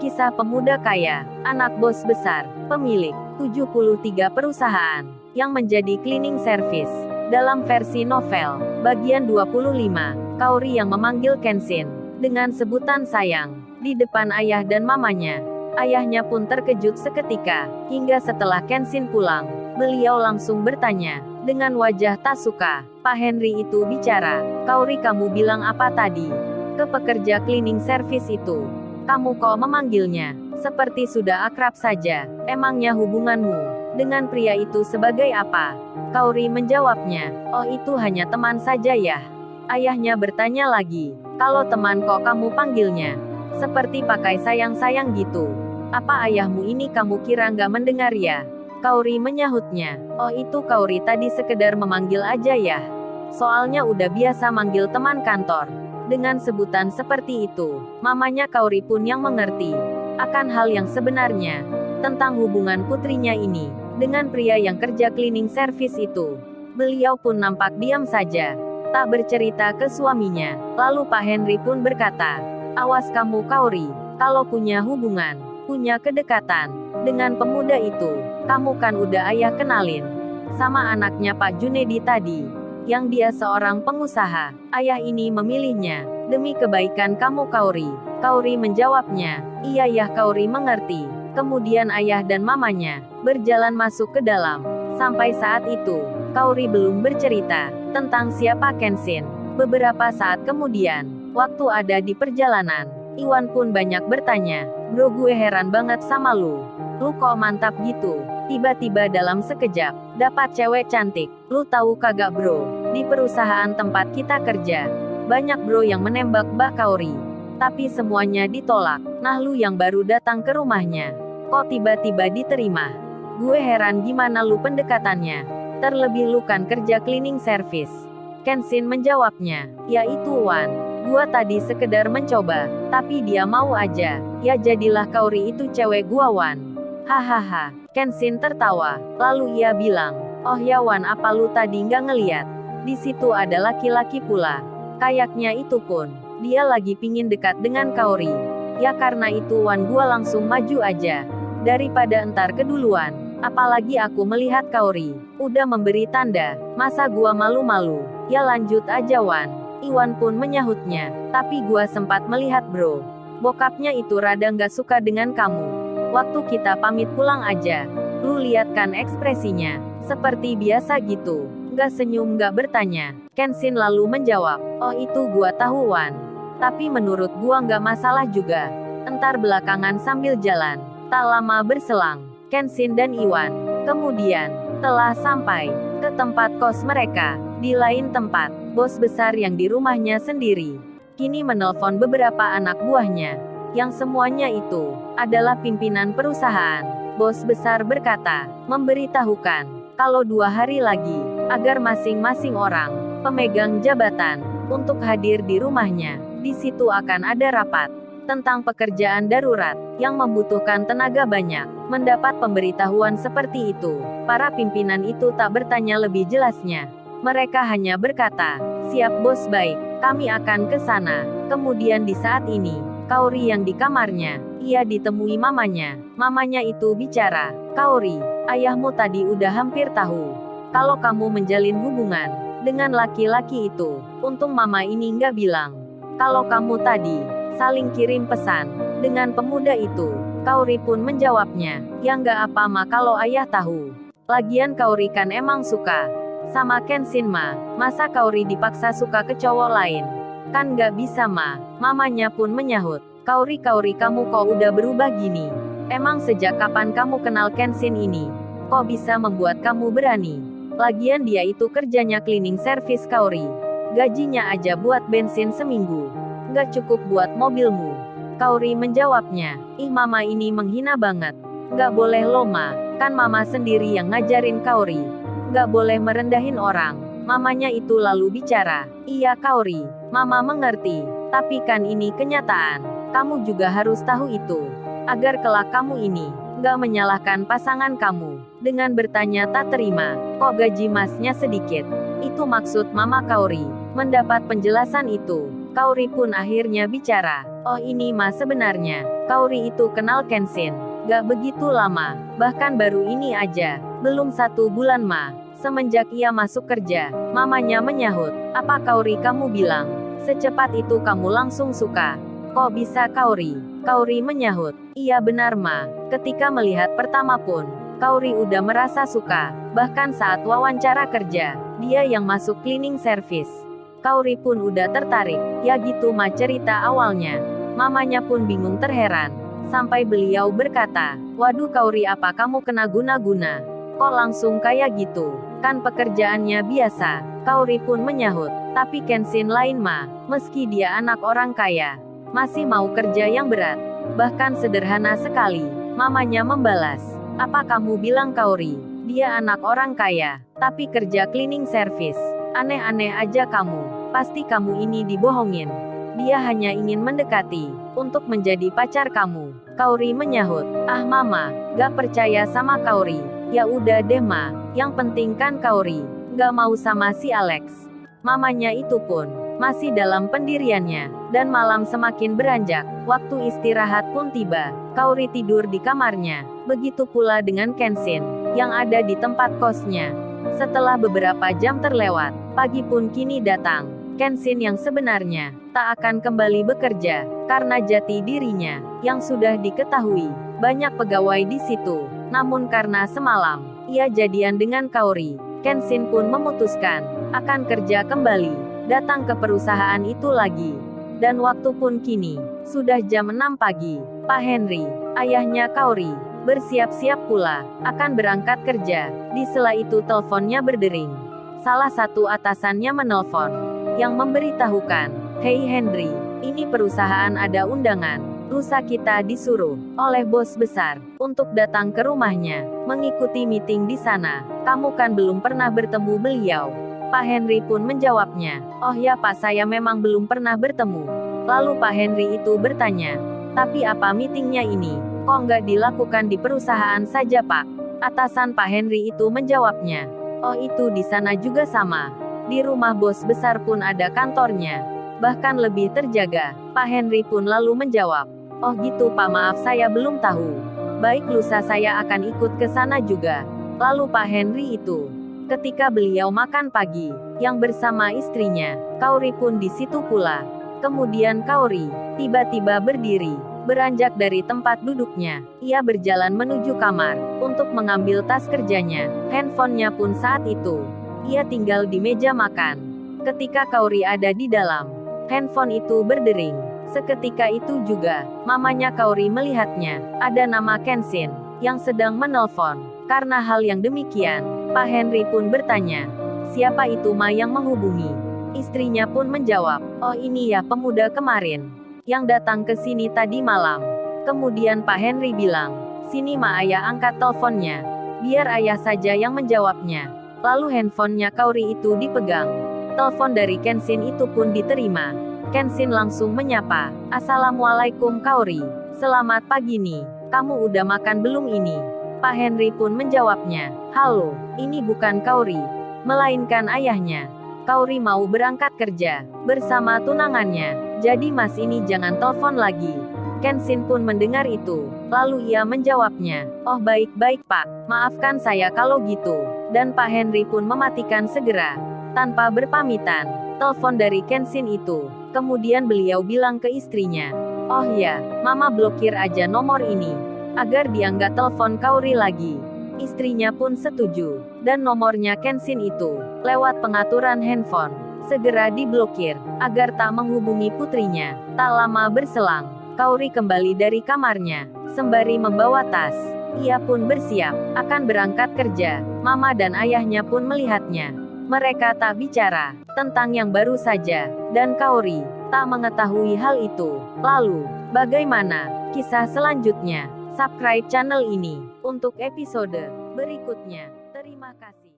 Kisah pemuda kaya, anak bos besar, pemilik 73 perusahaan, yang menjadi cleaning service. Dalam versi novel, bagian 25, Kaori yang memanggil Kenshin dengan sebutan sayang, di depan ayah dan mamanya. Ayahnya pun terkejut seketika, hingga setelah Kenshin pulang, beliau langsung bertanya, dengan wajah tak suka, "Pak Henry itu bicara, Kaori kamu bilang apa tadi? Ke pekerja cleaning service itu. Kamu kok memanggilnya? Seperti sudah akrab saja. Emangnya hubunganmu dengan pria itu sebagai apa?" Kaori menjawabnya, "Oh itu hanya teman saja ya." Ayahnya bertanya lagi, "Kalau teman kok kamu panggilnya? Seperti pakai sayang-sayang gitu. Apa ayahmu ini kamu kira nggak mendengar ya?" Kaori menyahutnya, "Oh itu Kaori tadi sekedar memanggil aja ya. Soalnya udah biasa manggil teman kantor dengan sebutan seperti itu." Mamanya Kaori pun yang mengerti akan hal yang sebenarnya tentang hubungan putrinya ini dengan pria yang kerja cleaning service itu. Beliau pun nampak diam saja, tak bercerita ke suaminya. Lalu Pak Henry pun berkata, "Awas kamu Kaori, kalau punya hubungan, punya kedekatan dengan pemuda itu, kamu kan udah ayah kenalin sama anaknya Pak Junedi tadi, yang dia seorang pengusaha. Ayah ini memilihnya demi kebaikan kamu Kaori." Kaori menjawabnya, "Iya ya." Kaori mengerti. Kemudian ayah dan mamanya berjalan masuk ke dalam. Sampai saat itu, Kaori belum bercerita tentang siapa Kenshin. Beberapa saat kemudian, waktu ada di perjalanan, Iwan pun banyak bertanya, "Bro gue heran banget sama lu. Lu kok mantap gitu? Tiba-tiba dalam sekejap, dapat cewek cantik. Lu tahu kagak bro, di perusahaan tempat kita kerja, banyak bro yang menembak Mbak Kaori. Tapi semuanya ditolak. Nah lu yang baru datang ke rumahnya, kok tiba-tiba diterima? Gue heran gimana lu pendekatannya. Terlebih lu kan kerja cleaning service." Kenshin menjawabnya, "Ya itu Wan. Gua tadi sekedar mencoba, tapi dia mau aja. Ya jadilah Kaori itu cewek gua Wan." Hahaha. Kenshin tertawa. Lalu ia bilang, "Oh ya Wan, apa lu tadi nggak ngeliat? Di situ ada laki-laki pula. Kayaknya itu pun dia lagi pingin dekat dengan Kaori. Ya karena itu Wan gua langsung maju aja. Daripada entar keduluan. Apalagi aku melihat Kaori udah memberi tanda, masa gua malu-malu. Ya lanjut aja Wan." Iwan pun menyahutnya, "Tapi gua sempat melihat bro. Bokapnya itu rada nggak suka dengan kamu. Waktu kita pamit pulang aja. Lu lihat kan ekspresinya. Seperti biasa gitu. Nggak senyum nggak bertanya." Kenshin lalu menjawab, "Oh itu gua tahu Wan. Tapi menurut gua nggak masalah juga. Entar belakangan sambil jalan." Tak lama berselang, Kenshin dan Iwan kemudian telah sampai ke tempat kos mereka. Di lain tempat, bos besar yang di rumahnya sendiri kini menelpon beberapa anak buahnya, yang semuanya itu adalah pimpinan perusahaan. Bos besar berkata, memberitahukan kalau 2 hari lagi, agar masing-masing orang pemegang jabatan untuk hadir di rumahnya. Di situ akan ada rapat tentang pekerjaan darurat yang membutuhkan tenaga banyak. Mendapat pemberitahuan seperti itu, para pimpinan itu tak bertanya lebih jelasnya. Mereka hanya berkata, "Siap bos, baik, kami akan ke sana." Kemudian di saat ini, Kaori yang di kamarnya, ia ditemui mamanya. Mamanya itu bicara, "Kaori, ayahmu tadi udah hampir tahu kalau kamu menjalin hubungan dengan laki-laki itu. Untung mama ini nggak bilang kalau kamu tadi saling kirim pesan dengan pemuda itu." Kaori pun menjawabnya, "Ya nggak apa ma kalau ayah tahu. Lagian Kaori kan emang suka sama Kenshin ma. Masa Kaori dipaksa suka ke cowok lain? Kan nggak bisa ma." Mamanya pun menyahut, Kaori kamu kok udah berubah gini? Emang sejak kapan kamu kenal Kenshin ini? Kok bisa membuat kamu berani? Lagian dia itu kerjanya cleaning service Kaori. Gajinya aja buat bensin seminggu. Nggak cukup buat mobilmu." Kaori menjawabnya, "Ih mama ini menghina banget. Nggak boleh loh ma, kan mama sendiri yang ngajarin Kaori. Nggak boleh merendahin orang." Mamanya itu lalu bicara, "Iya Kaori, mama mengerti. Tapi kan ini kenyataan. Kamu juga harus tahu itu. Agar kelak kamu ini nggak menyalahkan pasangan kamu dengan bertanya tak terima, 'Kok gaji masnya sedikit?' Itu maksud mama Kaori." Mendapat penjelasan itu, Kaori pun akhirnya bicara. Oh ini Ma sebenarnya. Kaori itu kenal Kenshin. Gak begitu lama. Bahkan baru ini aja. Belum 1 bulan Ma. Semenjak ia masuk kerja. Mamanya menyahut. Apa Kaori kamu bilang? Secepat itu kamu langsung suka. Kok bisa Kaori? Kaori menyahut. Iya benar Ma. Ketika melihat pertama pun. Kaori udah merasa suka. Bahkan saat wawancara kerja. Dia yang masuk cleaning service. Kaori pun udah tertarik. Ya gitu Ma cerita awalnya. Mamanya pun bingung terheran. Sampai beliau berkata, waduh Kaori apa kamu kena guna-guna? Kok langsung kayak gitu? Kan pekerjaannya biasa. Kaori pun menyahut. Tapi Kenshin lain Ma. Meski dia anak orang kaya. Masih mau kerja yang berat. Bahkan sederhana sekali. Mamanya membalas. Apa kamu bilang Kaori? Dia anak orang kaya. Tapi kerja cleaning service. Aneh-aneh aja kamu. Pasti kamu ini dibohongin. Dia hanya ingin mendekati. Untuk menjadi pacar kamu. Kaori menyahut. Ah Mama. Gak percaya sama Kaori. Ya udah deh Ma. Yang penting kan Kaori. Gak mau sama si Alex. Mamanya itu pun. Masih dalam pendiriannya. Dan malam semakin beranjak. Waktu istirahat pun tiba. Kaori tidur di kamarnya. Begitu pula dengan Kenshin. Yang ada di tempat kosnya. Setelah beberapa jam terlewat. Pagi pun kini datang. Kenshin yang sebenarnya tak akan kembali bekerja karena jati dirinya yang sudah diketahui banyak pegawai di situ. Namun karena semalam ia jadian dengan Kaori, Kenshin pun memutuskan akan kerja kembali, datang ke perusahaan itu lagi. Dan waktu pun kini sudah jam 6 pagi. Pak Henry, ayahnya Kaori, bersiap-siap pula akan berangkat kerja. Di sela itu teleponnya berdering. Salah satu atasannya menelpon yang memberitahukan, "Hey Henry, ini perusahaan ada undangan. Lusa kita disuruh oleh bos besar untuk datang ke rumahnya, mengikuti meeting di sana. Kamu kan belum pernah bertemu beliau." Pak Henry pun menjawabnya, "Oh ya Pak, saya memang belum pernah bertemu." Lalu Pak Henry itu bertanya, "Tapi apa meetingnya ini? Kok nggak dilakukan di perusahaan saja Pak?" Atasan Pak Henry itu menjawabnya, "Oh itu di sana juga sama. Di rumah bos besar pun ada kantornya. Bahkan lebih terjaga." Pak Henry pun lalu menjawab, "Oh gitu Pak, maaf saya belum tahu. Baik lusa saya akan ikut ke sana juga." Lalu Pak Henry itu, ketika beliau makan pagi, yang bersama istrinya, Kaori pun di situ pula. Kemudian Kaori, tiba-tiba berdiri, beranjak dari tempat duduknya. Ia berjalan menuju kamar, untuk mengambil tas kerjanya. Handphonenya pun saat itu ia tinggal di meja makan. Ketika Kaori ada di dalam, handphone itu berdering. Seketika itu juga, mamanya Kaori melihatnya. Ada nama Kenshin, yang sedang menelpon. Karena hal yang demikian, Pak Henry pun bertanya, "Siapa itu Ma yang menghubungi?" Istrinya pun menjawab, "Oh ini ya pemuda kemarin, yang datang ke sini tadi malam." Kemudian Pak Henry bilang, "Sini Ma, ayah angkat teleponnya. Biar ayah saja yang menjawabnya." Lalu handphonenya Kaori itu dipegang. Telepon dari Kenshin itu pun diterima. Kenshin langsung menyapa, "Assalamualaikum Kaori. Selamat pagi nih. Kamu udah makan belum ini?" Pak Henry pun menjawabnya, "Halo, ini bukan Kaori, melainkan ayahnya. Kaori mau berangkat kerja bersama tunangannya. Jadi Mas ini jangan telepon lagi." Kenshin pun mendengar itu. Lalu ia menjawabnya, "Oh baik-baik Pak, maafkan saya kalau gitu." Dan Pak Henry pun mematikan segera. Tanpa berpamitan, telepon dari Kenshin itu. Kemudian beliau bilang ke istrinya, "Oh ya, Mama blokir aja nomor ini, agar dia nggak telepon Kaori lagi." Istrinya pun setuju. Dan nomornya Kenshin itu, lewat pengaturan handphone, segera diblokir, agar tak menghubungi putrinya. Tak lama berselang, Kaori kembali dari kamarnya, sembari membawa tas. Ia pun bersiap, akan berangkat kerja. Mama dan ayahnya pun melihatnya. Mereka tak bicara tentang yang baru saja, dan Kaori tak mengetahui hal itu. Lalu, bagaimana kisah selanjutnya? Subscribe channel ini untuk episode berikutnya. Terima kasih.